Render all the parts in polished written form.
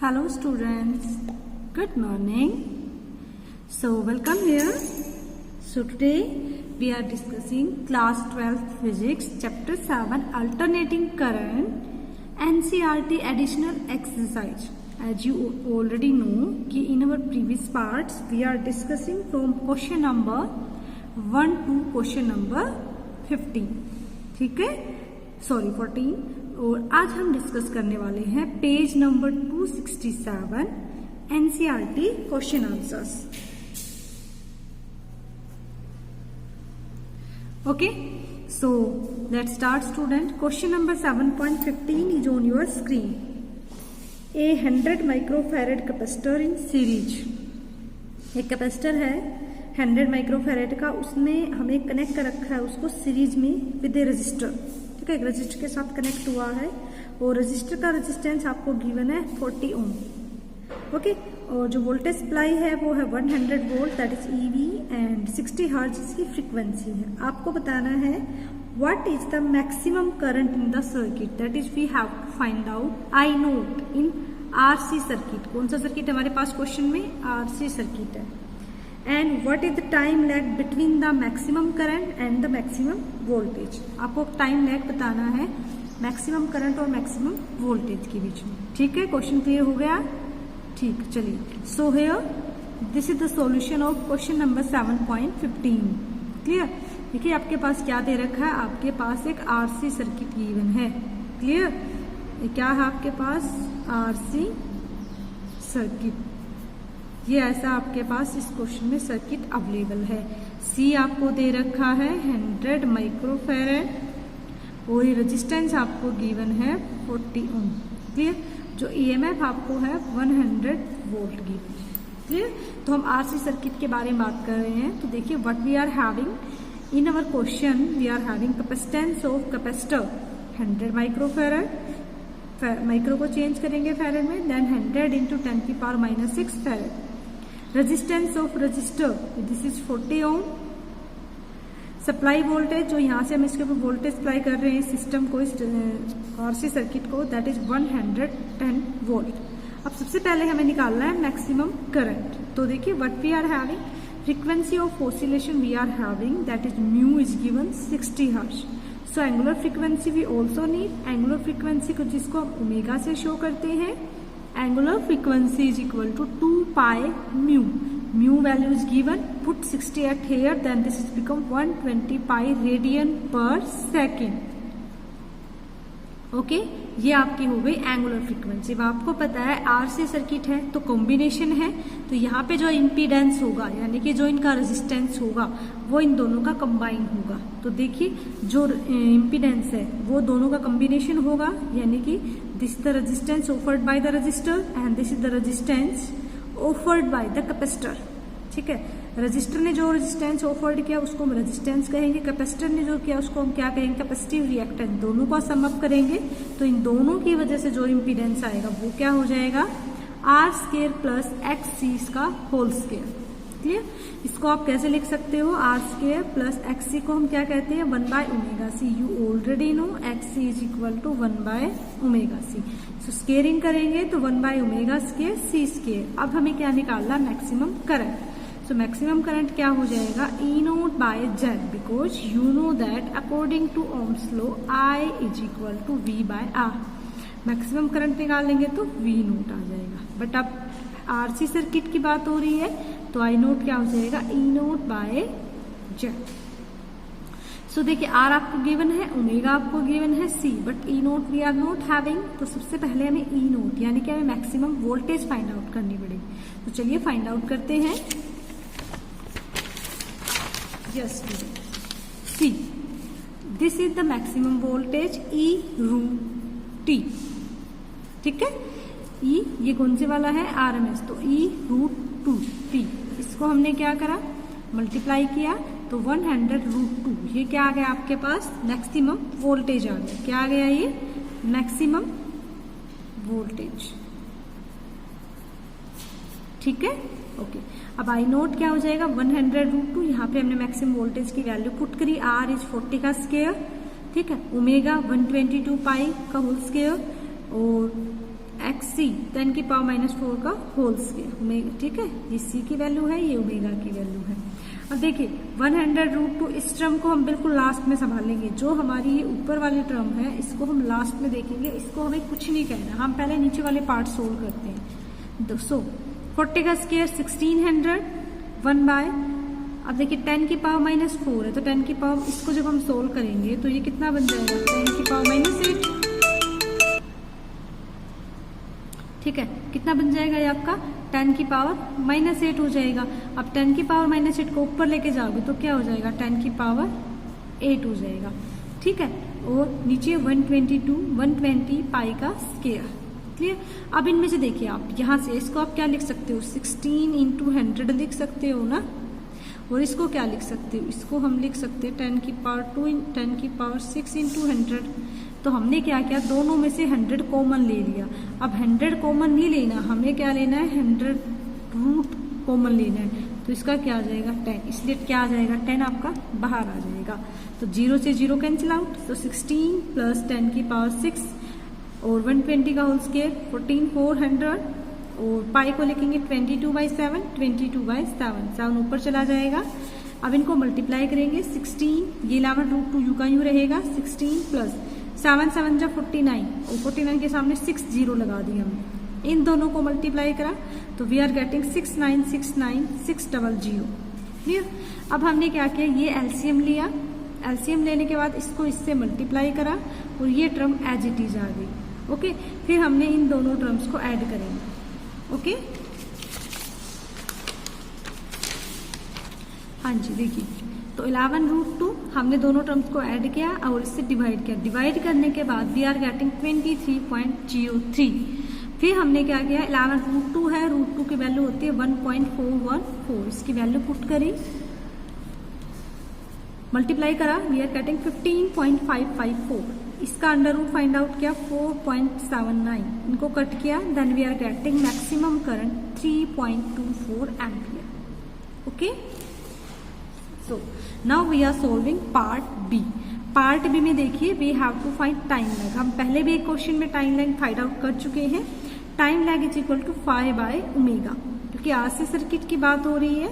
Hello students, good morning. So welcome here. So today we are discussing class 12th physics chapter 7 alternating current NCERT additional exercise. As you already know कि in our previous parts we are discussing from question number 1 to question number 15. ठीक है, sorry 14. और आज हम discuss करने वाले हैं page number 267 NCERT question answers. Okay, so let's start student. Question number 7.15 is on your screen. A 100 microfarad capacitor in series. एक capacitor है 100 माइक्रोफैरेड का, उसमें हमें कनेक्ट कर रखा है उसको सीरीज में विद ए रजिस्टर. एक रजिस्टर के साथ कनेक्ट हुआ है और रजिस्टर का रेजिस्टेंस आपको गिवन है 40 ओम. ओके, और जो वोल्टेज सप्लाई है वो है 100 volt, that is EV, and 60 hertz इसकी फ्रीक्वेंसी है. आपको बताना है what is the maximum current in the circuit, that is we have to find out I note in RC circuit. कौन सा सर्किट हमारे पास क्वेश्चन में? आरसी सर्किट है. And what is the time lag between the maximum current and the maximum voltage. आपको time lag बताना है maximum current और मैक्सिमम वोल्टेज के बीच में. ठीक है, क्वेश्चन क्लियर हो गया? ठीक, चलिए. So here this is the solution of question number 7.15. Clear? देखिए आपके पास क्या दे रखा है, आपके पास एक आरसी सर्किट गिवन है. क्लियर? क्या है आपके पास? RC circuit. ये ऐसा आपके पास इस क्वेश्चन में सर्किट अवेलेबल है. सी आपको दे रखा है 100 माइक्रोफैरेड और ये रेजिस्टेंस आपको गिवन है 40 ओम. क्लियर? जो ईएमएफ आपको है 100 वोल्ट गिवन है. क्लियर? तो हम आरसी सर्किट के बारे में बात कर रहे हैं. तो देखिए what we are having in our question, we are having capacitance of capacitor 100 microfarad. Micro को चेंज करेंगे फैरेड में, then 100 into 10⁻⁻6 farad. Resistance of resistor this is 40 ohm. Supply voltage जो यहाँ से हम इसके ऊपर वोल्टेज सप्लाई कर रहे हैं सिस्टम को, इस आरसी सर्किट को, दैट इज 110 वोल्ट. अब सबसे पहले हमें निकालना है मैक्सिमम करंट. तो देखिए what we are having, frequency of oscillation we are having, that is mu is given 60 hertz. So angular frequency we also need. Angular frequency को जिसको हम ओमेगा से शो करते हैं, angular frequency is equal to 2 pi mu. Mu value is given, put 68 here, then this is become 120 pi radian per second. Okay, ये आपकी हो गई एंगुलर फ्रीक्वेंसी. अब आपको पता है आरसी सर्किट है तो कॉम्बिनेशन है, तो यहाँ पे जो इम्पीडेंस होगा यानी कि जो इनका रेजिस्टेंस होगा वो इन दोनों का कंबाइन होगा. तो देखिए जो इम्पीडेंस है वो दोनों का कॉम्बिनेशन होगा, यानी कि this the resistance offered by the register and this is the resistance offered by the capacitor. ठीक है, रजिस्टर ने जो रेजिस्टेंस ऑफर्ड किया उसको हम रेजिस्टेंस कहेंगे, कैपेसिटर ने जो किया उसको हम क्या कहेंगे? Capacitive reactance. दोनों को सम अप करेंगे तो इन दोनों की वजह से जो इम्पीडेंस आएगा वो क्या हो जाएगा? R² प्लस XC का होल स्क्वायर. क्लियर? इसको आप कैसे लिख सकते हो? R² प्लस XC को हम क्या कहते हैं? 1/ωc. You already know XC is equal to 1/ωc. So squaring करेंगे तो 1/ωc C². अब हमें क्या निकालना? Maximum current. So maximum current क्या हो जाएगा? E0 by Z, because you know that according to Ohm's law I is equal to V by R. Maximum current निकालेंगे तो V0 आ जाएगा. बट अब आरसी सर्किट की बात हो रही है तो I0 क्या हो जाएगा? E0 by Z. सो देखिए R आपको गिवन है, ओमेगा आपको गिवन है C, but E0 we are not having. तो सबसे पहले हमें E0 यानी कि हमें मैक्सिमम वोल्टेज फाइंड आउट करनी पड़ेगी. तो चलिए फाइंड आउट करते हैं. Yes, C. This is the maximum voltage E√T. ठीक है, E ये कौन से वाला है? RMS. तो E√2T. इसको हमने क्या करा? मल्टीप्लाई किया तो 100√2. ये क्या आ गया आपके पास? मैक्सिमम वोल्टेज आ गया. क्या आ गया? ये मैक्सिमम वोल्टेज. ठीक है, ओके. अब I0 क्या हो जाएगा? 100√2. यहाँ पे हमने मैक्सिमम वोल्टेज की वैल्यू पुट करी. R इज 40 का स्क्वायर. ठीक है, ओमेगा 122 पाई का होल स्क्वायर और एक्स सी 10 की पावर -4 का होल स्केयर, ठीक है। ये सी की वैल्यू है, ये ओमेगा की वैल्यू है। अब देखिए 100√2 इस टर्म को हम बिल्कुल लास्ट में संभालेंगे। जो हमारी ये ऊपर वाली टर्म है इसको हम लास्ट में देखेंगे, इसको हमें कुछ नहीं कहना, हम पहले नीचे वाले पार्ट सोल्व करते हैं। 200 40 का स्केयर 1600 1 बाय, अब देखिए 10 की पावर -4 है तो 10 की पावर, इसको जब हम सोल्व करेंगे तो ये कितना बन जाएगा 10 की पावर -8, ठीक है। कितना बन जाएगा ये आपका 10 की पावर -8 हो जाएगा। अब 10 की पावर -8 को ऊपर लेके जाओगे तो क्या हो जाएगा 10 की पावर 8 हो जाएगा, ठीक है। और नीचे 120 पाई का स्केयर, क्लियर। अब इनमें से देखिए आप यहाँ से इसको आप क्या लिख सकते हो 16 × 100 लिख सकते हो ना, और इसको क्या लिख सकते हो, इसको हम लिख सकते हैं 10 की पावर 2 10 की पावर 6 × 100। तो हमने क्या किया, दोनों में से 100 कॉमन ले लिया। अब 100 कॉमन नहीं लेना, हमें क्या लेना है 100 कॉमन लेना है, तो इसका क्या आ जाएगा 10, इसलिए क्या आ जाएगा 10 आपका बाहर आ जाएगा। तो 0 से 0 कैंसिल आउट, तो 16 + 10 की पावर 6 और 120 का होल स्केयर 14 400, और पाई को लिखेंगे 22/7 22/7, 7 ऊपर चला जाएगा। अब इनको मल्टीप्लाई करेंगे 16, ये 11√2 यू का यूँ रहेगा, 16 + 7 7 जा 49, और 49 के सामने 6 0 लगा दिया हमने, इन दोनों को मल्टीप्लाई करा तो वी आर गेटिंग 6969600, क्लियर। अब हमने क्या किया, ये एलसीएम लिया, एलसीएम लेने के बाद इसको इससे मल्टीप्लाई करा और ये टर्म एज इट इज आ गई, ओके। फिर हमने इन दोनों टर्म्स को ऐड करेंगे, ओके। हाँ जी देखिए, तो 11√2 हमने दोनों टर्म्स को ऐड किया और इससे डिवाइड किया, डिवाइड करने के बाद वी आर गेटिंग 23.03। फिर हमने क्या किया, 11√2 है, √2 की वैल्यू होती है 1.414, इसकी वैल्यू पुट करी, मल्टीप्लाई करा, वी आर गेटिंग 15.554। इसका अंडर रूट फाइंड आउट किया 4.79, इनको कट किया, then we are getting maximum current 3.24 ampere, okay. So now we are solving part B. Part B में देखिए we have to find time lag. हम पहले भी एक क्वेश्चन में टाइम लैग फाइंड आउट कर चुके हैं। Time lag is equal to 5/ω, क्योंकि आरसी सर्किट की बात हो रही है।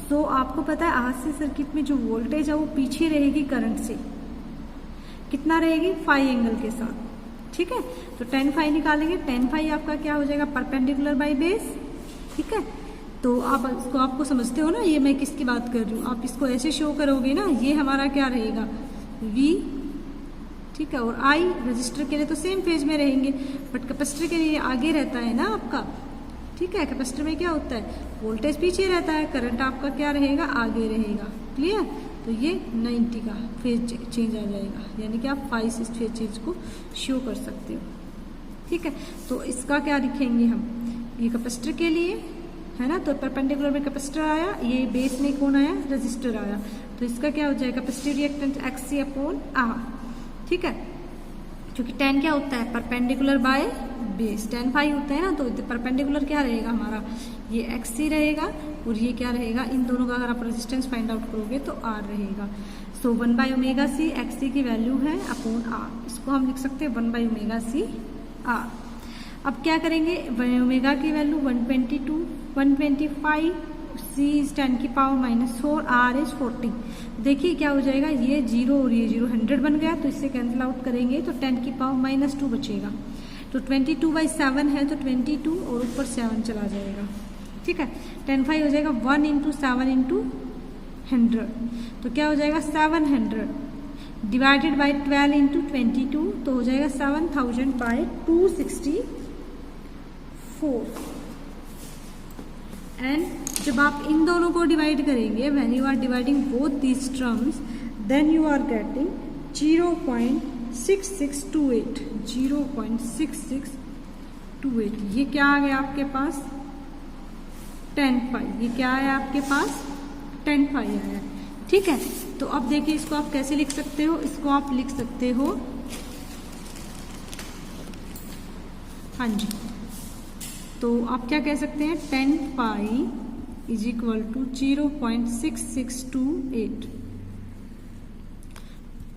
तो आपको पता है आरसी सर्किट में जो वोल्टेज है वो पीछे रहेगी करंट से, कितना रहेगी 5 एंगल के साथ, ठीक है। तो tan phi निकालेंगे, tan phi आपका क्या हो जाएगा परपेंडिकुलर बाय बेस, ठीक है। तो आप इसको आपको समझते हो ना, ये मैं किसकी बात कर रही हूँ, आप इसको ऐसे शो करोगे ना, ये हमारा क्या रहेगा V, ठीक है। और I रजिस्टर के लिए तो सेम फेज में रहेंगे, बट कैपेसिटर के लिए आगे रहता है ना आपका, ठीक है। कैपेसिटर में क्या होता है, वोल्टेज पीछे रहता है, करंट आपका क्या रहेगा आगे रहेगा, क्लियर। तो ये 90 का फेज चेंज आ जाएगा, यानी कि आप 5 से फेज चेंज को शो कर सकते हो, ठीक है। तो इसका क्या लिखेंगे हम, ये कैपेसिटर के लिए है ना, तो परपेंडिकुलर में कैपेसिटर आया, ये बेस में कौन आया रजिस्टर आया, तो इसका क्या हो जाएगा कैपेसिटिव रिएक्टेंस XC/R, ठीक है। क्योंकि tan क्या होता है perpendicular by base, tan phi होता है ना, तो परपेंडिकुलर क्या रहेगा हमारा ये XC रहेगा, और ये क्या रहेगा, इन दोनों का अगर आप रेजिस्टेंस फाइंड आउट करोगे तो R रहेगा। सो 1/ωc XC की वैल्यू है अपॉन R, इसको हम लिख सकते हैं 1/ωc R। अब क्या करेंगे, ओमेगा की वैल्यू 122 125, C इज 10 की पावर -4, R इज 40। देखिए क्या हो जाएगा, ये 0 और ये 0 100 बन गया, तो इससे कैंसिल आउट करेंगे तो 10 की पावर -2 बचेगा। तो 22/7 है तो 22 और ऊपर 7 चला जाएगा, ठीक है। tan phi हो जाएगा 1 × 7 × 100, तो क्या हो जाएगा 700 डिवाइडेड बाई 12 × 22, तो हो जाएगा 7000/264। एंड जब आप इन दोनों को डिवाइड करेंगे, when you are dividing both these terms, then you are getting 0.6628 0.6628। ये क्या आ गया आपके पास tan phi, ये क्या आया आपके पास tan phi आया, ठीक है। तो अब देखिए इसको आप कैसे लिख सकते हो, इसको आप लिख सकते हो, हाँ जी, तो आप क्या कह सकते हैं tan phi is equal to 0.6628,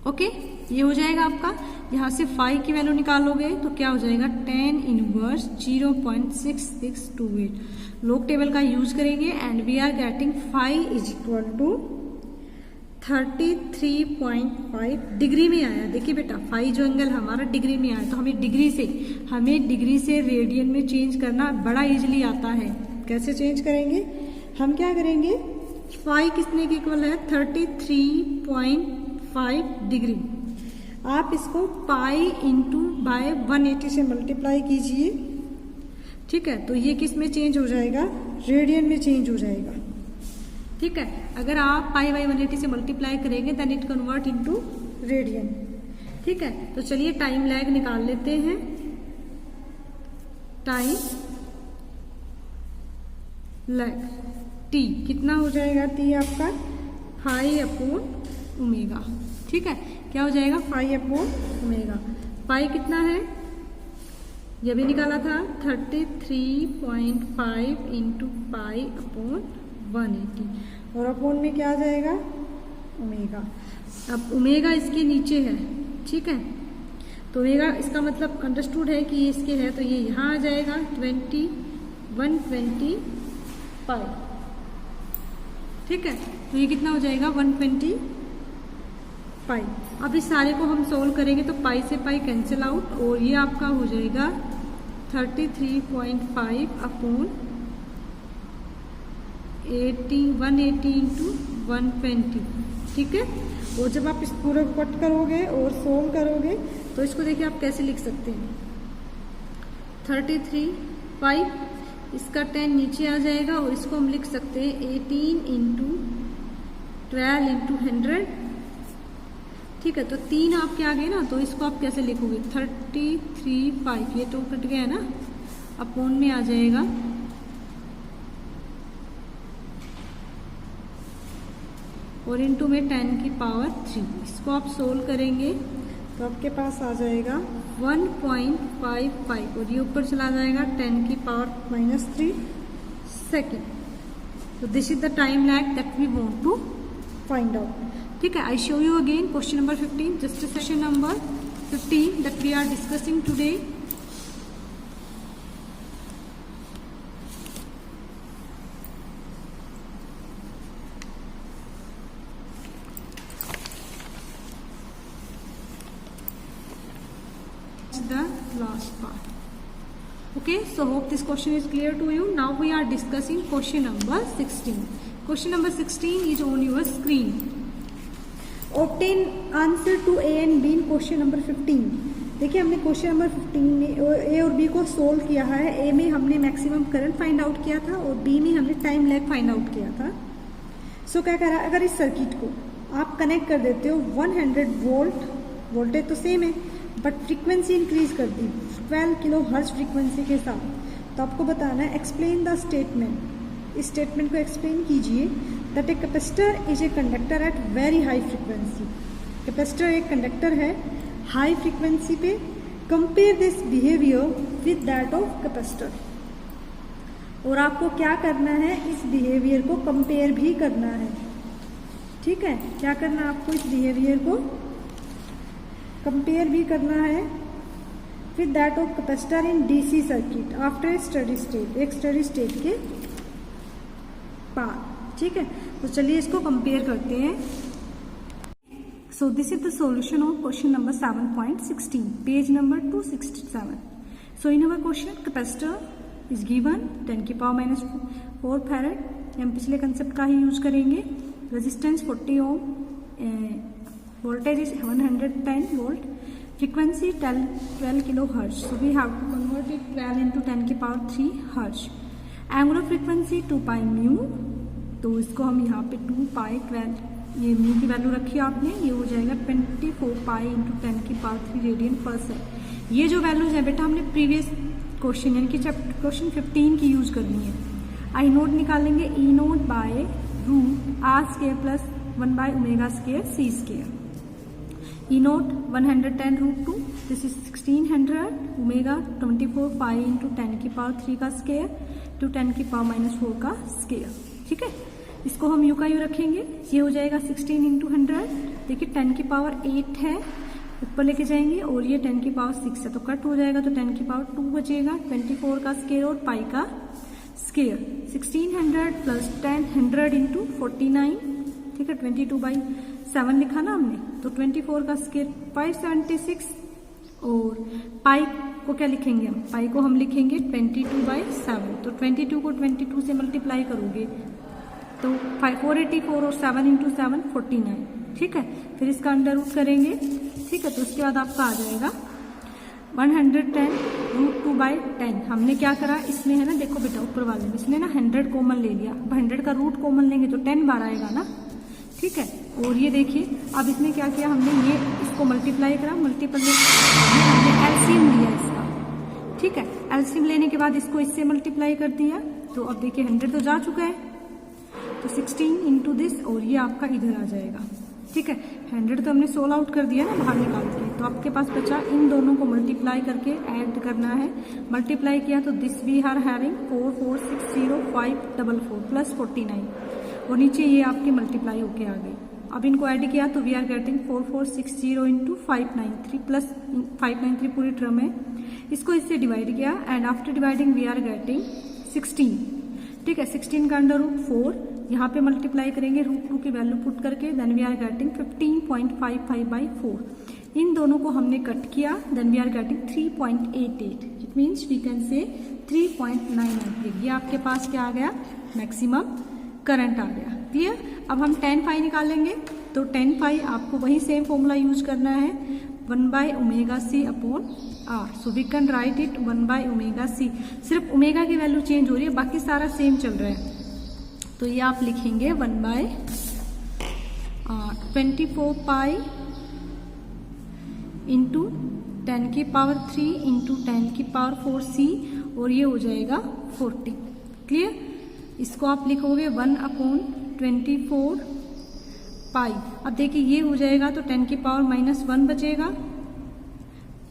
okay. ये हो जाएगा आपका, यहाँ से फाई की वैल्यू निकालोगे तो क्या हो जाएगा 10 इनवर्स 0.6628। लॉग टेबल का यूज करेंगे and we are getting phi is equal to 33.5 degree में आया। देखिए बेटा फाई जो एंगल हमारा डिग्री में आया, तो हमें डिग्री से रेडियन में चेंज करना बड़ा इजीली आता है। कैसे चेंज करेंगे, हम क्या करेंगे, फाई कितने के इक्वल है 33.5 डिग्री। आप इसको पाई इंटू बाय 180 से मल्टीप्लाई कीजिए, ठीक है। तो ये किस में चेंज हो जाएगा, रेडियन में चेंज हो जाएगा, ठीक है। अगर आप पाई बाई 180 से मल्टीप्लाई करेंगे then it convert into radian, ठीक है। तो चलिए टाइम लैग निकाल लेते हैं। टाइम लैग टी कितना हो जाएगा, टी आपका फाई अपॉन ओमेगा, ठीक है। क्या हो जाएगा फाई अपॉन ओमेगा। पाई कितना है, ये भी निकाला था 33.5 इंटू पाई अपॉन 180 और अपॉन में क्या आ जाएगा ओमेगा। अब ओमेगा इसके नीचे है, ठीक है। तो ओमेगा इसका मतलब अंडरस्टूड है कि ये इसके है, तो ये यहाँ आ जाएगा 120 पाई, ठीक है। तो ये कितना हो जाएगा 120 पाई। अब इस सारे को हम सोल्व करेंगे तो पाई से पाई कैंसिल आउट और ये आपका हो जाएगा 33.5 अपॉन 180 इंटू 120, ठीक है। और जब आप इस पूरे को कट करोगे और सोल्व करोगे तो इसको देखिए आप कैसे लिख सकते हैं 33.5, इसका 10 नीचे आ जाएगा और इसको हम लिख सकते हैं 18 इंटू 12 इंटू 100, ठीक है। तो 3 आपके आ गए ना, तो इसको आप कैसे लिखोगे 33.5, ये तो कट गया ना, अपॉन में आ जाएगा और इनटू में 10 की पावर 3। इसको आप सोल्व करेंगे तो आपके पास आ जाएगा 1.55 और ये ऊपर चला जाएगा 10 की पावर -3 सेकेंड। तो this is the time lag that we want to find out, ठीक है। I show you again question number 15, just question number 15 that we are discussing today. The last part. Okay, so hope this question is clear to you. Now we are discussing question number 16. Question number 16 is on your screen. Obtain answer to A and B in question number 15. देखिए हमने question number 15 में ए और B को solve किया है। ए में हमने maximum current find out किया था और बी में हमने टाइम लैग फाइंड आउट किया था। सो क्या करा, अगर इस सर्किट को आप कनेक्ट कर देते हो 100 वोल्ट, वोल्टेज तो सेम है बट फ्रीक्वेंसी इंक्रीज कर दी 12 किलो हर्ट्ज फ्रीक्वेंसी के साथ, तो आपको बताना है एक्सप्लेन द स्टेटमेंट। इस स्टेटमेंट को एक्सप्लेन कीजिए that a capacitor is a conductor at very high frequency. Capacitor एक कंडक्टर है हाई फ्रीक्वेंसी पे, compare this behaviour with that of capacitor. और आपको क्या करना है, इस बिहेवियर को कंपेयर भी करना है, ठीक है। क्या करना है आपको, इस बिहेवियर को कंपेयर भी करना है with that of capacitor in DC circuit after a steady state, एक स्टडी स्टेट के बाद, ठीक है। तो चलिए इसको कंपेयर करते हैं। So this is the solution of question number 7.16, page number 267। So in our question capacitor is given 10 की पावर -4 फैरेड, हम पिछले कंसेप्ट का ही यूज करेंगे। Resistance 40 ohm, voltage is 110 volt, frequency 12 kilohertz, so we have to convert it 12 into 10 की power 3 hertz। angular frequency 2 pi mu, तो इसको हम यहाँ पे 2 pi 12 ये mu की वैल्यू रखी आपने, ये हो जाएगा 24 pi into 10 की पावर 3 रेडियन पर सेकेंड। ये जो वैल्यूज है बेटा हमने प्रीवियस क्वेश्चन यानी कि क्वेश्चन 15 की यूज करनी है। आई नोट निकालेंगे E naught by root R square plus 1 by omega square C square. E note 110 root 2, this is 1600 omega 24 pi into 10 की पावर 3 का स्केयर टू 10 की पावर -4 का स्केयर, ठीक है। इसको हम यू का यू रखेंगे, ये हो जाएगा 16 इंटू 100, देखिए 10 की पावर 8 है ऊपर लेके जाएंगे और ये 10 की पावर 6 है तो कट हो जाएगा, तो 10 की पावर 2 बचेगा। 24 का स्क्वायर और पाई का स्क्वायर 1600 प्लस 10 100 इंटू 49, ठीक है 22/7 लिखा ना हमने, तो 24 का स्क्वायर 576 और पाई को क्या लिखेंगे हम, पाई को हम लिखेंगे 22/7। तो 22 को 22 से मल्टीप्लाई करोगे तो 484 और 7 इंटू 7 49, ठीक है। फिर इसका अंडर रूट करेंगे, ठीक है, तो उसके बाद आपका आ जाएगा 110 √2/10। हमने क्या करा इसमें है ना, देखो बेटा ऊपर वाले में इसने ना 100 कॉमन ले लिया, अब 100 का रूट कॉमन लेंगे तो 10 बार आएगा ना, ठीक है। और ये देखिए अब इसमें क्या किया हमने, ये इसको मल्टीप्लाई करा, मल्टीप्लाई हमने एलसीएम लिया इसका, ठीक है। एलसीएम लेने के बाद इसको इससे मल्टीप्लाई कर दिया, तो अब देखिए 100 तो जा चुका है, तो 16 इंटू दिस और ये आपका इधर आ जाएगा, ठीक है। 100 तो हमने 16 आउट कर दिया ना बाहर निकाल के, तो आपके पास बचा इन दोनों को मल्टीप्लाई करके ऐड करना है। मल्टीप्लाई किया तो this we are having 4460544 plus 49 और नीचे ये आपके मल्टीप्लाई होके आ गई। अब इनको ऐड किया तो we are getting 4460 into 593 plus 593 पूरी टर्म है। इसको इससे डिवाइड किया and after dividing we are getting 16, ठीक है। 16 का अंडर रूट 4, यहाँ पे मल्टीप्लाई करेंगे √2 की वैल्यू पुट करके, देन वी आर गेटिंग 15.55/4। इन दोनों को हमने कट किया, then we are getting 3.88, it means we can say 3.9 ampere. ये आपके पास क्या आ गया, मैक्सिमम करंट आ गया। क्लियर। अब हम tan phi निकालेंगे, तो tan phi आपको वही सेम फॉर्मूला यूज करना है 1/ωc/r। So we can write it 1/ωc। सिर्फ ओमेगा की वैल्यू चेंज हो रही है, बाकी सारा सेम चल रहा है, तो ये आप लिखेंगे 1/24 पाई इंटू 10 की पावर 3 इंटू 10 की पावर 4c और ये हो जाएगा 40। क्लियर। इसको आप लिखोगे 1/24 पाई। अब देखिए ये हो जाएगा तो 10 की पावर -1 बचेगा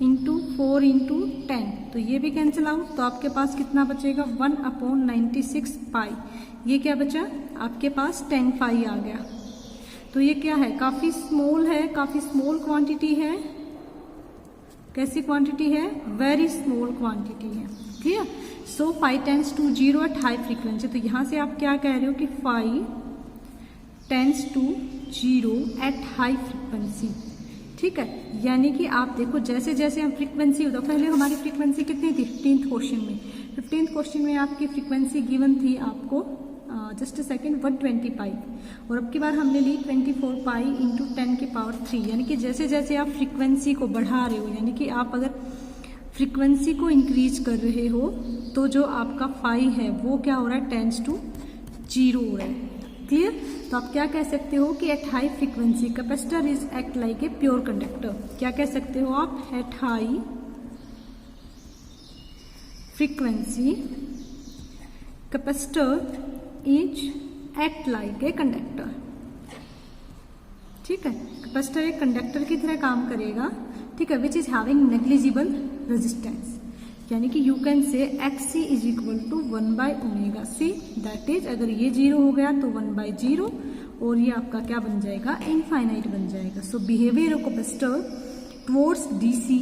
इंटू 4 इंटू 10, तो ये भी कैंसिल आउट, तो आपके पास कितना बचेगा 1/96 पाई। ये क्या बचा आपके पास tan phi आ गया। तो ये क्या है, काफी स्मॉल है, काफी स्मॉल क्वांटिटी है। कैसी क्वांटिटी है, वेरी स्मॉल क्वांटिटी है। Clear. So phi tends to 0 at high frequency, तो यहां से आप क्या कह रहे हो कि phi tends to 0 at high frequency, ठीक है। यानी कि आप देखो जैसे जैसे हम फ्रीक्वेंसी, तो पहले हमारी फ्रीक्वेंसी कितनी थी 15th क्वेश्चन में, 15th क्वेश्चन में आपकी फ्रीक्वेंसी गिवन थी आपको जस्ट अ सेकेंड 120 पाई, और अब की बार हमने ली 24 पाई इंटू 10 की पावर 3। यानी कि जैसे जैसे आप फ्रीक्वेंसी को बढ़ा रहे हो, यानी कि आप अगर फ्रीक्वेंसी को इंक्रीज कर रहे हो तो जो आपका फाई है वो क्या हो रहा है, टेंड्स टू 0 हो रहा है। क्लियर। तो आप क्या कह सकते हो कि eight high frequency capacitor is act like a pure conductor. क्या कह सकते हो आप, eight high frequency capacitor is act like a conductor, ठीक है। कैपेसिटर एक कंडक्टर की तरह काम करेगा, ठीक है, which is having negligible resistance. यानी कि you can say XC is equal to 1/ωc, that is अगर ये 0 हो गया तो 1/0 और ये आपका क्या बन जाएगा, इनफाइनाइट बन जाएगा। So behaviour of capacitor towards DC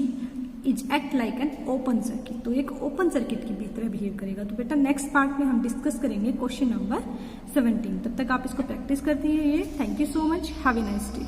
is act like an open circuit, तो एक ओपन सर्किट की तरह बिहेव करेगा। तो बेटा नेक्स्ट पार्ट में हम डिस्कस करेंगे क्वेश्चन नंबर 17। तब तक आप इसको प्रैक्टिस करती रहिए। Thank you so much, have a nice day.